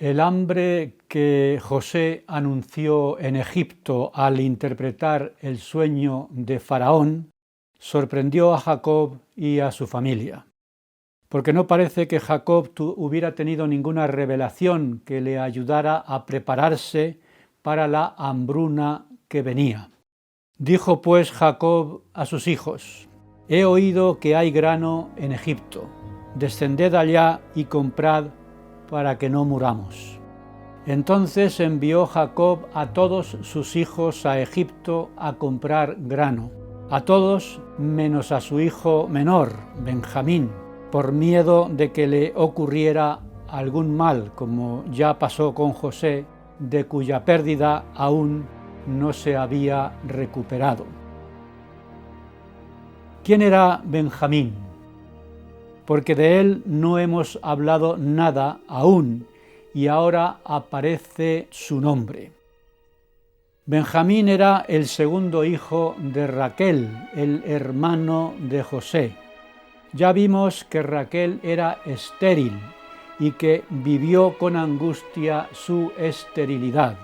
El hambre que José anunció en Egipto al interpretar el sueño de Faraón sorprendió a Jacob y a su familia, porque no parece que Jacob hubiera tenido ninguna revelación que le ayudara a prepararse para la hambruna que venía. Dijo pues Jacob a sus hijos: «He oído que hay grano en Egipto, descended allá y comprad para que no muramos». Entonces envió Jacob a todos sus hijos a Egipto a comprar grano, a todos menos a su hijo menor, Benjamín, por miedo de que le ocurriera algún mal, como ya pasó con José, de cuya pérdida aún no se había recuperado. ¿Quién era Benjamín? Porque de él no hemos hablado nada aún, y ahora aparece su nombre. Benjamín era el segundo hijo de Raquel, el hermano de José. Ya vimos que Raquel era estéril y que vivió con angustia su esterilidad,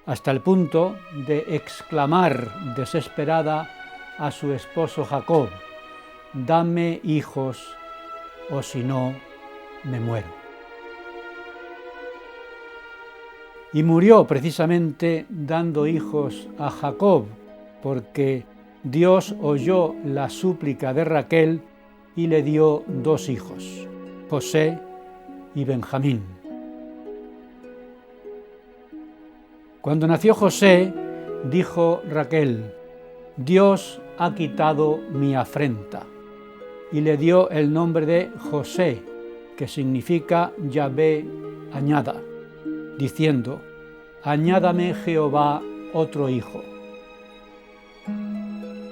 hasta el punto de exclamar desesperada a su esposo Jacob: «Dame hijos, o si no, me muero». Y murió precisamente dando hijos a Jacob, porque Dios oyó la súplica de Raquel y le dio dos hijos, José y Benjamín. Cuando nació José, dijo Raquel: «Dios ha quitado mi afrenta», y le dio el nombre de José, que significa Yahvé añada, diciendo: «Añádame Jehová otro hijo».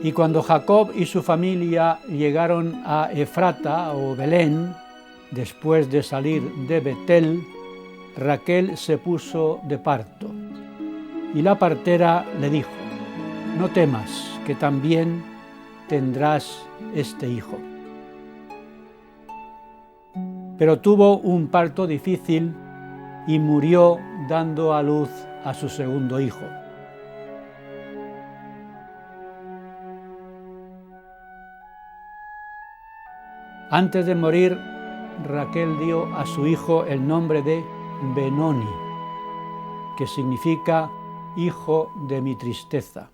Y cuando Jacob y su familia llegaron a Efrata o Belén, después de salir de Betel, Raquel se puso de parto. Y la partera le dijo: «No temas, que también tendrás este hijo». Pero tuvo un parto difícil y murió dando a luz a su segundo hijo. Antes de morir, Raquel dio a su hijo el nombre de Benoni, que significa hijo de mi tristeza.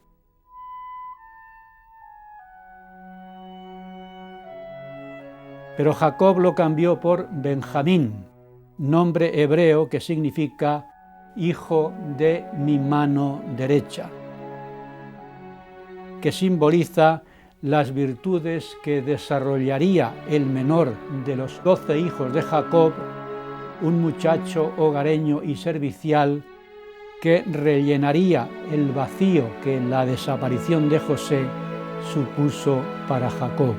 Pero Jacob lo cambió por Benjamín, nombre hebreo que significa hijo de mi mano derecha, que simboliza las virtudes que desarrollaría el menor de los 12 hijos de Jacob, un muchacho hogareño y servicial que rellenaría el vacío que la desaparición de José supuso para Jacob.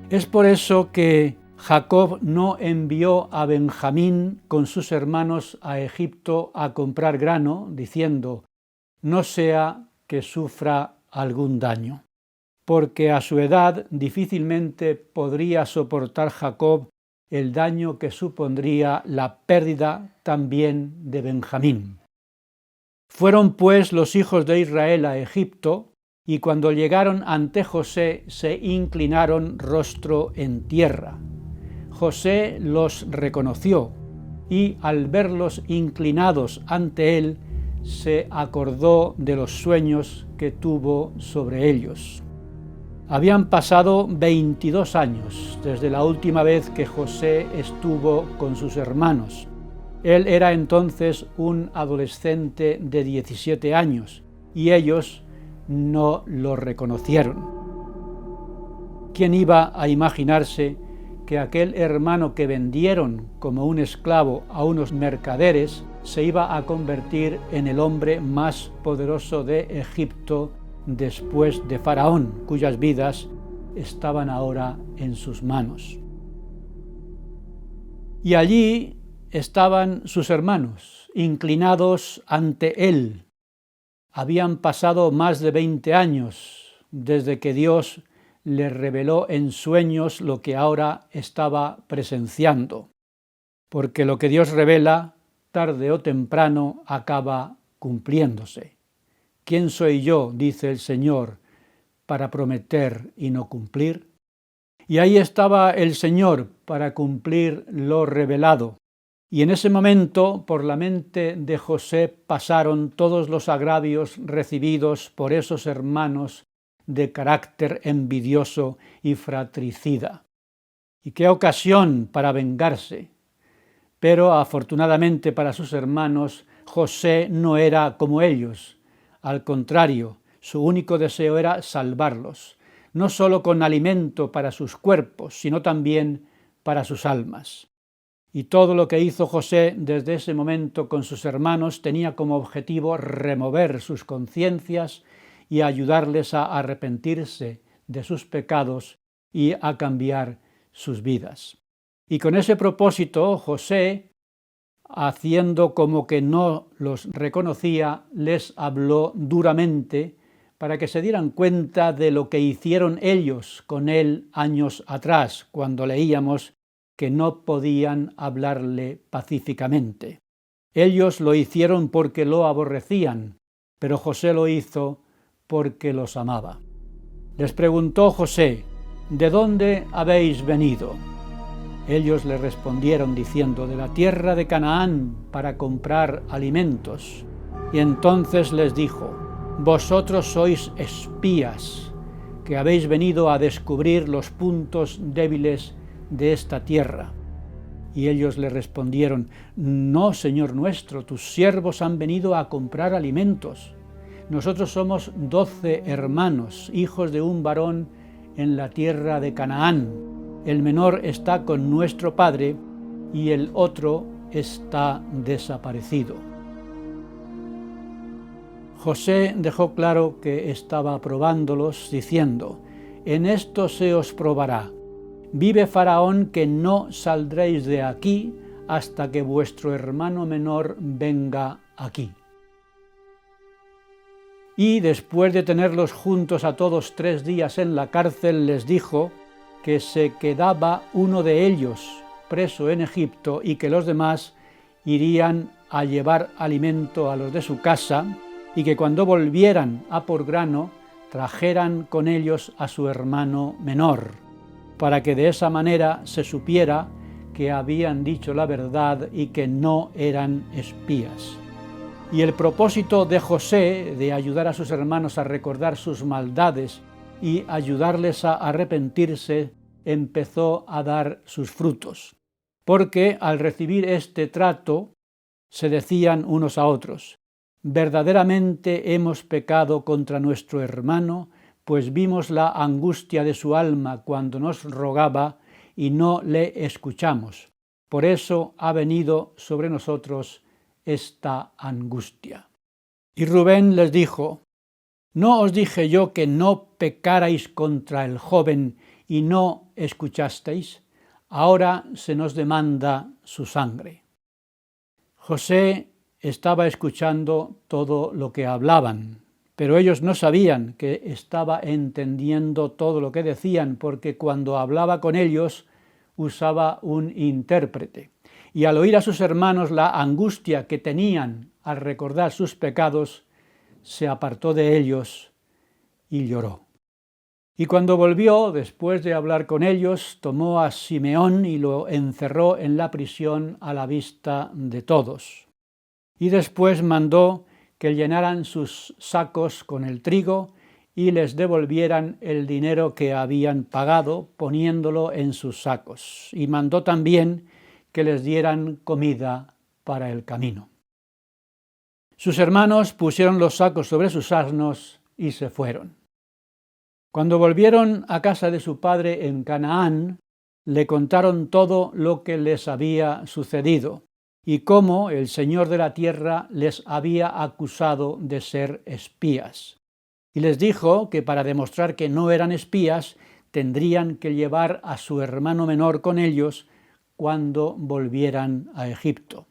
Es por eso que Jacob no envió a Benjamín con sus hermanos a Egipto a comprar grano, diciendo: «No sea que sufra algún daño», porque a su edad difícilmente podría soportar Jacob el daño que supondría la pérdida también de Benjamín. Fueron pues los hijos de Israel a Egipto, y cuando llegaron ante José se inclinaron rostro en tierra. José los reconoció y al verlos inclinados ante él se acordó de los sueños que tuvo sobre ellos. Habían pasado 22 años desde la última vez que José estuvo con sus hermanos. Él era entonces un adolescente de 17 años y ellos no lo reconocieron. ¿Quién iba a imaginarse que aquel hermano que vendieron como un esclavo a unos mercaderes se iba a convertir en el hombre más poderoso de Egipto después de Faraón, cuyas vidas estaban ahora en sus manos? Y allí estaban sus hermanos, inclinados ante él, Habían pasado más de 20 años desde que Dios le reveló en sueños lo que ahora estaba presenciando, porque lo que Dios revela, tarde o temprano, acaba cumpliéndose. ¿Quién soy yo, dice el Señor, para prometer y no cumplir? Y ahí estaba el Señor para cumplir lo revelado. Y en ese momento, por la mente de José pasaron todos los agravios recibidos por esos hermanos de carácter envidioso y fratricida. Y qué ocasión para vengarse. Pero afortunadamente para sus hermanos, José no era como ellos. Al contrario, su único deseo era salvarlos, no solo con alimento para sus cuerpos, sino también para sus almas. Y todo lo que hizo José desde ese momento con sus hermanos tenía como objetivo remover sus conciencias y ayudarles a arrepentirse de sus pecados y a cambiar sus vidas. Y con ese propósito, José, haciendo como que no los reconocía, les habló duramente para que se dieran cuenta de lo que hicieron ellos con él años atrás, cuando leíamos que no podían hablarle pacíficamente. Ellos lo hicieron porque lo aborrecían, pero José lo hizo porque los amaba. Les preguntó José: ¿de dónde habéis venido? Ellos le respondieron diciendo: de la tierra de Canaán, para comprar alimentos. Y entonces les dijo: vosotros sois espías, que habéis venido a descubrir los puntos débiles de esta tierra. Y ellos le respondieron: no, Señor nuestro, tus siervos han venido a comprar alimentos. Nosotros somos 12 hermanos, hijos de un varón en la tierra de Canaán. El menor está con nuestro padre y el otro está desaparecido. José dejó claro que estaba probándolos, diciendo: en esto se os probará. Vive Faraón que no saldréis de aquí hasta que vuestro hermano menor venga aquí. Y después de tenerlos juntos a todos 3 días en la cárcel, les dijo que se quedaba uno de ellos preso en Egipto y que los demás irían a llevar alimento a los de su casa y que cuando volvieran a por grano trajeran con ellos a su hermano menor, para que de esa manera se supiera que habían dicho la verdad y que no eran espías. Y el propósito de José de ayudar a sus hermanos a recordar sus maldades y ayudarles a arrepentirse empezó a dar sus frutos, porque al recibir este trato se decían unos a otros: verdaderamente hemos pecado contra nuestro hermano, pues vimos la angustia de su alma cuando nos rogaba y no le escuchamos. Por eso ha venido sobre nosotros esta angustia. Y Rubén les dijo: ¿no os dije yo que no pecarais contra el joven y no escuchasteis? Ahora se nos demanda su sangre. José estaba escuchando todo lo que hablaban, pero ellos no sabían que estaba entendiendo todo lo que decían, porque cuando hablaba con ellos usaba un intérprete. Y al oír a sus hermanos la angustia que tenían al recordar sus pecados, se apartó de ellos y lloró. Y cuando volvió, después de hablar con ellos, tomó a Simeón y lo encerró en la prisión a la vista de todos. Y después mandó que llenaran sus sacos con el trigo y les devolvieran el dinero que habían pagado, poniéndolo en sus sacos. Y mandó también que les dieran comida para el camino. Sus hermanos pusieron los sacos sobre sus asnos y se fueron. Cuando volvieron a casa de su padre en Canaán, le contaron todo lo que les había sucedido y cómo el Señor de la tierra les había acusado de ser espías. Y les dijo que para demostrar que no eran espías, tendrían que llevar a su hermano menor con ellos cuando volvieran a Egipto.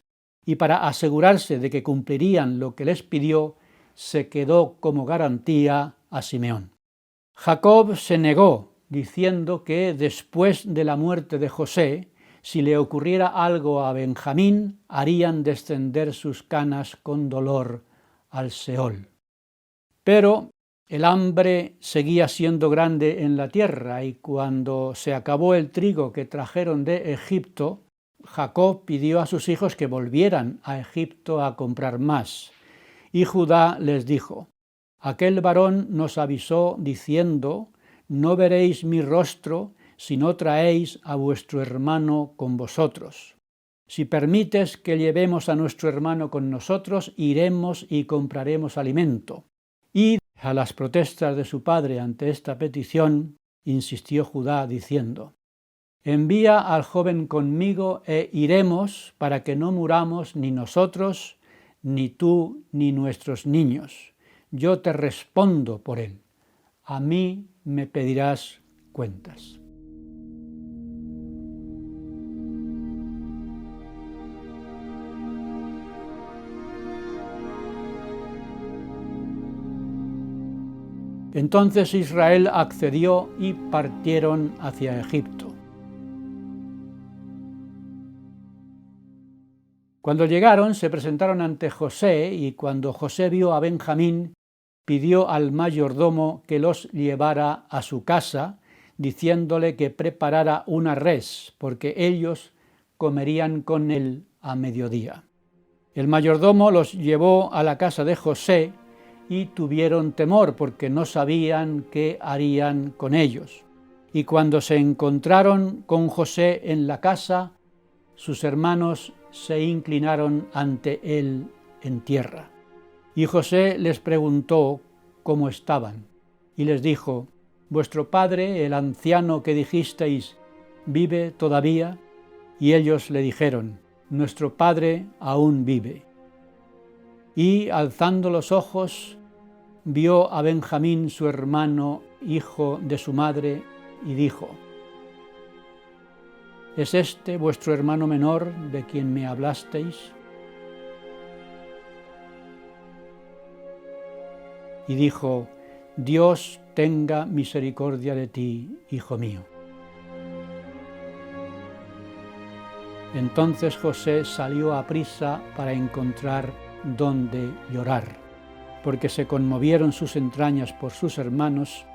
Y para asegurarse de que cumplirían lo que les pidió, se quedó como garantía a Simeón. Jacob se negó, diciendo que después de la muerte de José, si le ocurriera algo a Benjamín, harían descender sus canas con dolor al Seol. Pero el hambre seguía siendo grande en la tierra, y cuando se acabó el trigo que trajeron de Egipto, Jacob pidió a sus hijos que volvieran a Egipto a comprar más. Y Judá les dijo: aquel varón nos avisó diciendo: no veréis mi rostro si no traéis a vuestro hermano con vosotros. Si permites que llevemos a nuestro hermano con nosotros, iremos y compraremos alimento. Y a las protestas de su padre ante esta petición, insistió Judá diciendo: envía al joven conmigo e iremos, para que no muramos ni nosotros, ni tú, ni nuestros niños. Yo te respondo por él. A mí me pedirás cuentas. Entonces Israel accedió y partieron hacia Egipto. Cuando llegaron, se presentaron ante José, y cuando José vio a Benjamín, pidió al mayordomo que los llevara a su casa, diciéndole que preparara una res, porque ellos comerían con él a mediodía. El mayordomo los llevó a la casa de José, y tuvieron temor, porque no sabían qué harían con ellos. Y cuando se encontraron con José en la casa, sus hermanos se inclinaron ante él en tierra. Y José les preguntó cómo estaban, y les dijo: vuestro padre, el anciano que dijisteis, ¿vive todavía? Y ellos le dijeron: nuestro padre aún vive. Y alzando los ojos, vio a Benjamín, su hermano, hijo de su madre, y dijo: ¿es este vuestro hermano menor de quien me hablasteis? Y dijo: Dios tenga misericordia de ti, hijo mío. Entonces José salió aprisa para encontrar dónde llorar, porque se conmovieron sus entrañas por sus hermanos,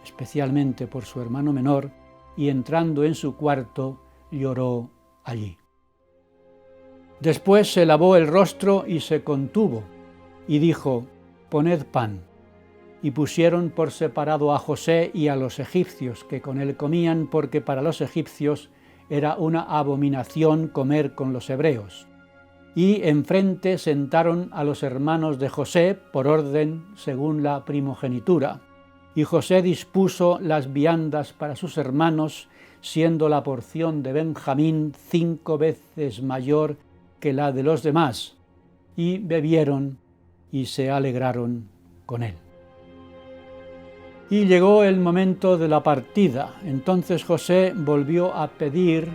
especialmente por su hermano menor, y entrando en su cuarto, lloró allí. Después se lavó el rostro y se contuvo, y dijo: poned pan. Y pusieron por separado a José y a los egipcios que con él comían, porque para los egipcios era una abominación comer con los hebreos. Y enfrente sentaron a los hermanos de José por orden según la primogenitura. Y José dispuso las viandas para sus hermanos, siendo la porción de Benjamín 5 veces mayor que la de los demás, y bebieron y se alegraron con él. Y llegó el momento de la partida. Entonces José volvió a pedir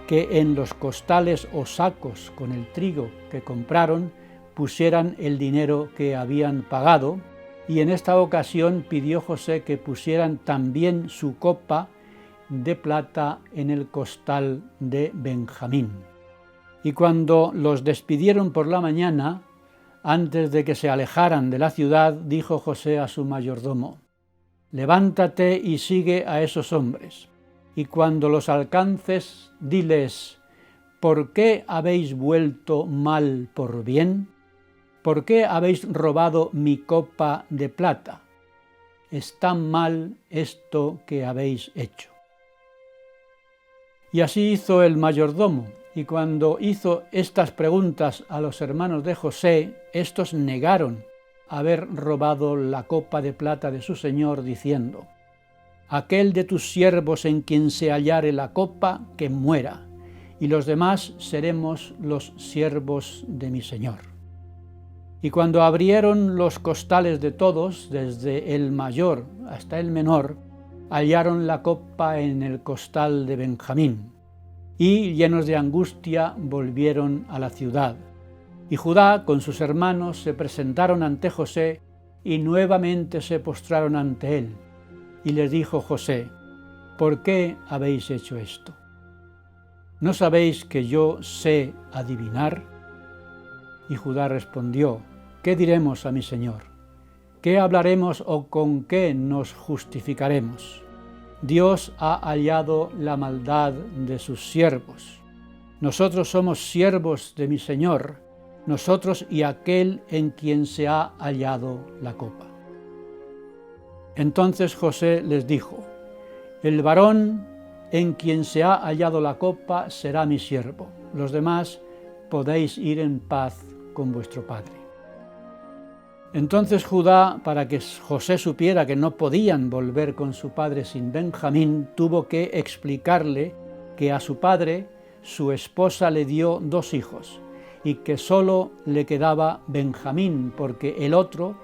que en los costales o sacos con el trigo que compraron pusieran el dinero que habían pagado, y en esta ocasión pidió José que pusieran también su copa de plata en el costal de Benjamín. Y cuando los despidieron por la mañana, antes de que se alejaran de la ciudad, dijo José a su mayordomo: levántate y sigue a esos hombres, y cuando los alcances, diles: ¿por qué habéis vuelto mal por bien? ¿Por qué habéis robado mi copa de plata? Está mal esto que habéis hecho. Y así hizo el mayordomo, y cuando hizo estas preguntas a los hermanos de José, estos negaron haber robado la copa de plata de su señor, diciendo: aquel de tus siervos en quien se hallare la copa, que muera, y los demás seremos los siervos de mi señor. Y cuando abrieron los costales de todos, desde el mayor hasta el menor, hallaron la copa en el costal de Benjamín, y llenos de angustia volvieron a la ciudad. Y Judá con sus hermanos se presentaron ante José y nuevamente se postraron ante él. Y les dijo José: ¿por qué habéis hecho esto? ¿No sabéis que yo sé adivinar? Y Judá respondió: ¿qué diremos a mi señor? ¿Qué hablaremos o con qué nos justificaremos? Dios ha hallado la maldad de sus siervos. Nosotros somos siervos de mi señor, nosotros y aquel en quien se ha hallado la copa. Entonces José les dijo: el varón en quien se ha hallado la copa será mi siervo. Los demás podéis ir en paz con vuestro padre. Entonces Judá, para que José supiera que no podían volver con su padre sin Benjamín, tuvo que explicarle que a su padre su esposa le dio 2 hijos y que solo le quedaba Benjamín, porque el otro,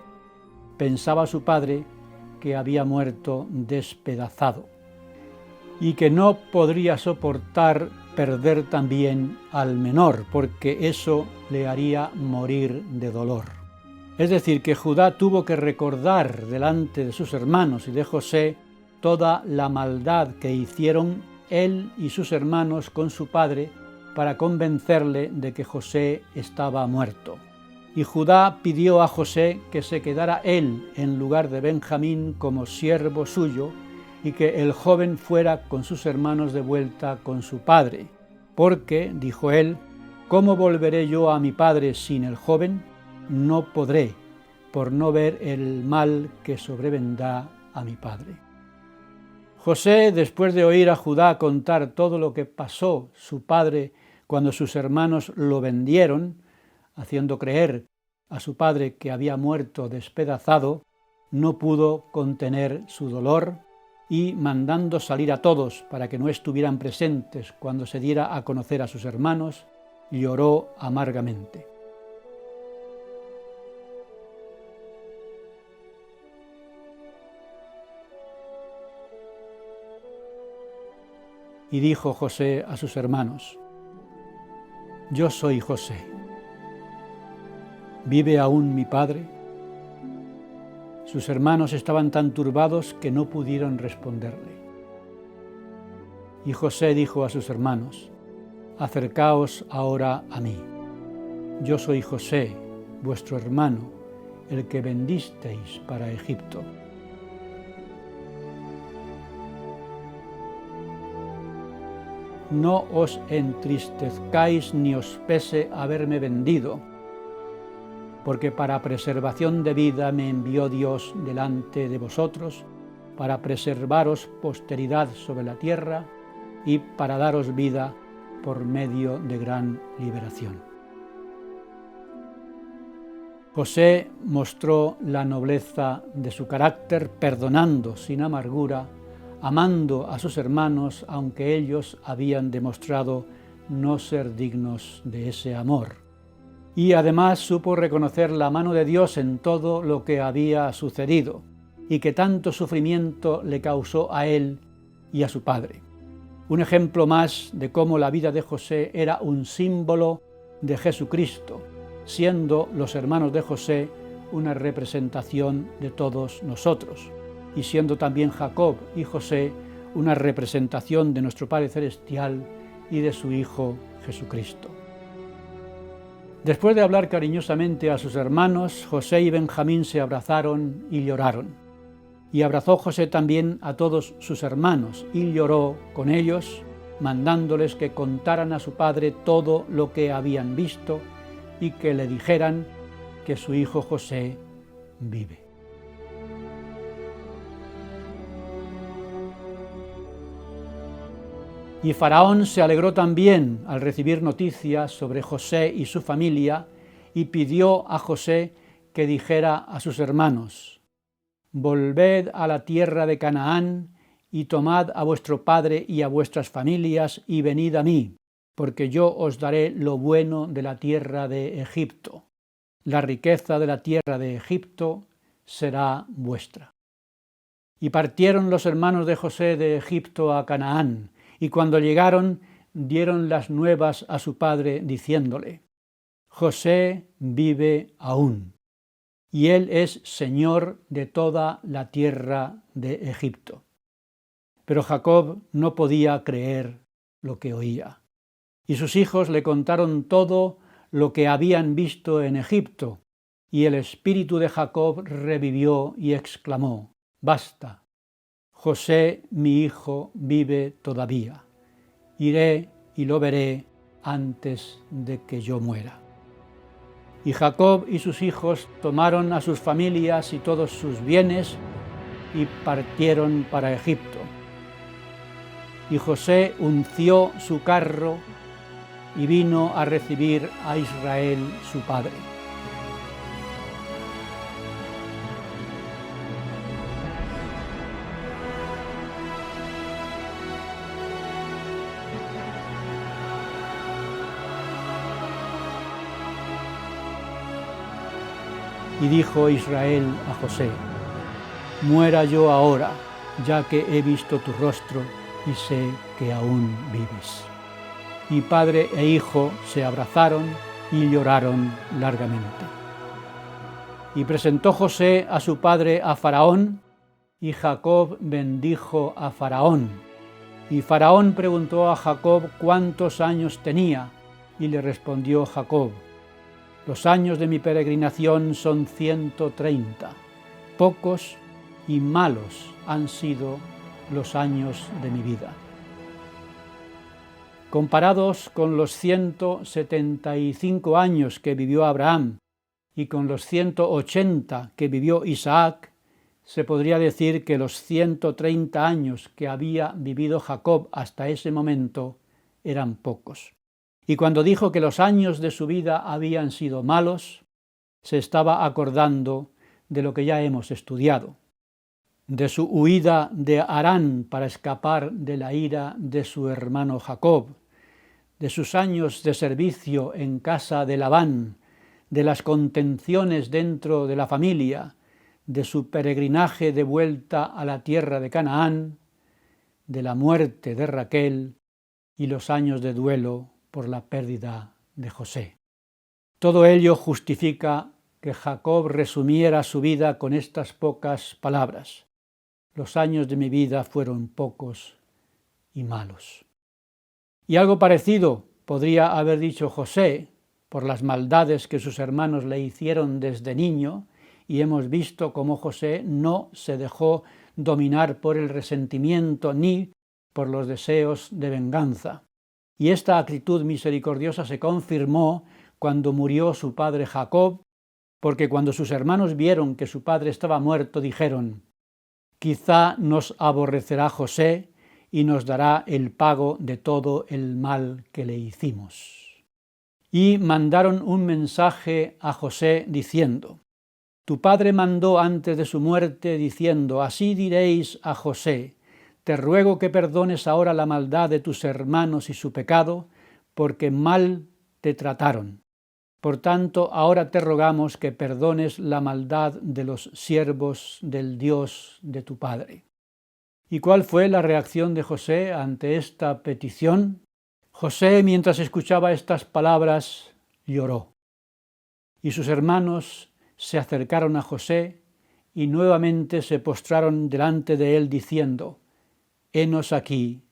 pensaba su padre, que había muerto despedazado y que no podría soportar perder también al menor, porque eso le haría morir de dolor. Es decir, que Judá tuvo que recordar delante de sus hermanos y de José toda la maldad que hicieron él y sus hermanos con su padre para convencerle de que José estaba muerto. Y Judá pidió a José que se quedara él en lugar de Benjamín como siervo suyo y que el joven fuera con sus hermanos de vuelta con su padre. Porque, dijo él, ¿cómo volveré yo a mi padre sin el joven? No podré, por no ver el mal que sobrevendrá a mi padre. José, después de oír a Judá contar todo lo que pasó su padre cuando sus hermanos lo vendieron, haciendo creer a su padre que había muerto despedazado, no pudo contener su dolor y, mandando salir a todos para que no estuvieran presentes cuando se diera a conocer a sus hermanos, lloró amargamente. Y dijo José a sus hermanos: yo soy José. ¿Vive aún mi padre? Sus hermanos estaban tan turbados que no pudieron responderle. Y José dijo a sus hermanos: acercaos ahora a mí. Yo soy José, vuestro hermano, el que vendisteis para Egipto. No os entristezcáis ni os pese haberme vendido, porque para preservación de vida me envió Dios delante de vosotros, para preservaros posteridad sobre la tierra y para daros vida por medio de gran liberación. José mostró la nobleza de su carácter, perdonando sin amargura, amando a sus hermanos, aunque ellos habían demostrado no ser dignos de ese amor. Y además supo reconocer la mano de Dios en todo lo que había sucedido y que tanto sufrimiento le causó a él y a su padre. Un ejemplo más de cómo la vida de José era un símbolo de Jesucristo, siendo los hermanos de José una representación de todos nosotros, y siendo también Jacob y José una representación de nuestro Padre Celestial y de su Hijo Jesucristo. Después de hablar cariñosamente a sus hermanos, José y Benjamín se abrazaron y lloraron. Y abrazó José también a todos sus hermanos y lloró con ellos, mandándoles que contaran a su padre todo lo que habían visto y que le dijeran que su hijo José vive. Y Faraón se alegró también al recibir noticias sobre José y su familia y pidió a José que dijera a sus hermanos: volved a la tierra de Canaán y tomad a vuestro padre y a vuestras familias y venid a mí, porque yo os daré lo bueno de la tierra de Egipto. La riqueza de la tierra de Egipto será vuestra. Y partieron los hermanos de José de Egipto a Canaán, y cuando llegaron dieron las nuevas a su padre diciéndole: José vive aún. y él es señor de toda la tierra de Egipto. Pero Jacob no podía creer lo que oía, y sus hijos le contaron todo lo que habían visto en Egipto, y el espíritu de Jacob revivió y exclamó: «Basta, José mi hijo vive todavía, iré y lo veré antes de que yo muera». Y Jacob y sus hijos tomaron a sus familias y todos sus bienes y partieron para Egipto. Y José unció su carro y vino a recibir a Israel su padre. Y dijo Israel a José: «Muera yo ahora, ya que he visto tu rostro y sé que aún vives». Y padre e hijo se abrazaron y lloraron largamente. Y presentó José a su padre a Faraón, y Jacob bendijo a Faraón. Y Faraón preguntó a Jacob cuántos años tenía, y le respondió Jacob: «Los años de mi peregrinación son 130, pocos y malos han sido los años de mi vida. Comparados con los 175 años que vivió Abraham y con los 180 que vivió Isaac, se podría decir que los 130 años que había vivido Jacob hasta ese momento eran pocos. Y cuando dijo que los años de su vida habían sido malos, se estaba acordando de lo que ya hemos estudiado, de su huida de Harán para escapar de la ira de su hermano Jacob, de sus años de servicio en casa de Labán, de las contenciones dentro de la familia, de su peregrinaje de vuelta a la tierra de Canaán, de la muerte de Raquel y los años de duelo por la pérdida de José. Todo ello justifica que Jacob resumiera su vida con estas pocas palabras: «Los años de mi vida fueron pocos y malos». Y algo parecido podría haber dicho José por las maldades que sus hermanos le hicieron desde niño, y hemos visto cómo José no se dejó dominar por el resentimiento ni por los deseos de venganza. Y esta actitud misericordiosa se confirmó cuando murió su padre Jacob, porque cuando sus hermanos vieron que su padre estaba muerto, dijeron: «Quizá nos aborrecerá José y nos dará el pago de todo el mal que le hicimos». Y mandaron un mensaje a José diciendo: «Tu padre mandó antes de su muerte diciendo: así diréis a José: te ruego que perdones ahora la maldad de tus hermanos y su pecado, porque mal te trataron. Por tanto, ahora te rogamos que perdones la maldad de los siervos del Dios de tu padre». ¿Y cuál fue la reacción de José ante esta petición? José, mientras escuchaba estas palabras, lloró. Y sus hermanos se acercaron a José y nuevamente se postraron delante de él diciendo: «Henos aquí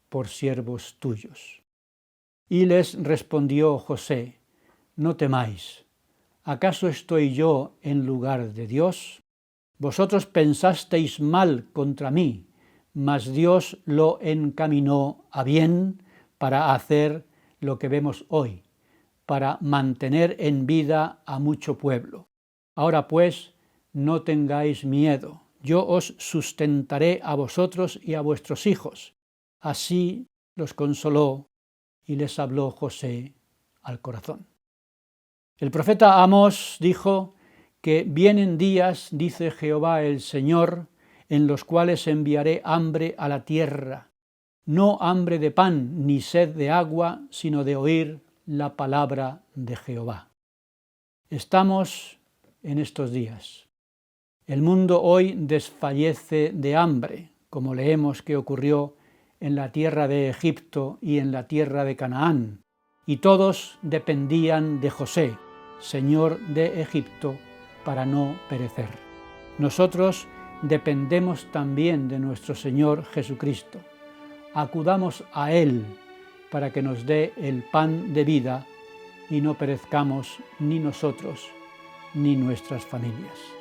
por siervos tuyos». Y les respondió José: «No temáis, ¿acaso estoy yo en lugar de Dios? Vosotros pensasteis mal contra mí, mas Dios lo encaminó a bien para hacer lo que vemos hoy, para mantener en vida a mucho pueblo. Ahora pues, no tengáis miedo, yo os sustentaré a vosotros y a vuestros hijos». Así los consoló y les habló José al corazón. El profeta Amós dijo que vienen días, dice Jehová el Señor, en los cuales enviaré hambre a la tierra, no hambre de pan ni sed de agua, sino de oír la palabra de Jehová. Estamos en estos días. El mundo hoy desfallece de hambre, como leemos que ocurrió en la tierra de Egipto y en la tierra de Canaán, y todos dependían de José, señor de Egipto, para no perecer. Nosotros dependemos también de nuestro Señor Jesucristo. Acudamos a Él para que nos dé el pan de vida y no perezcamos ni nosotros ni nuestras familias.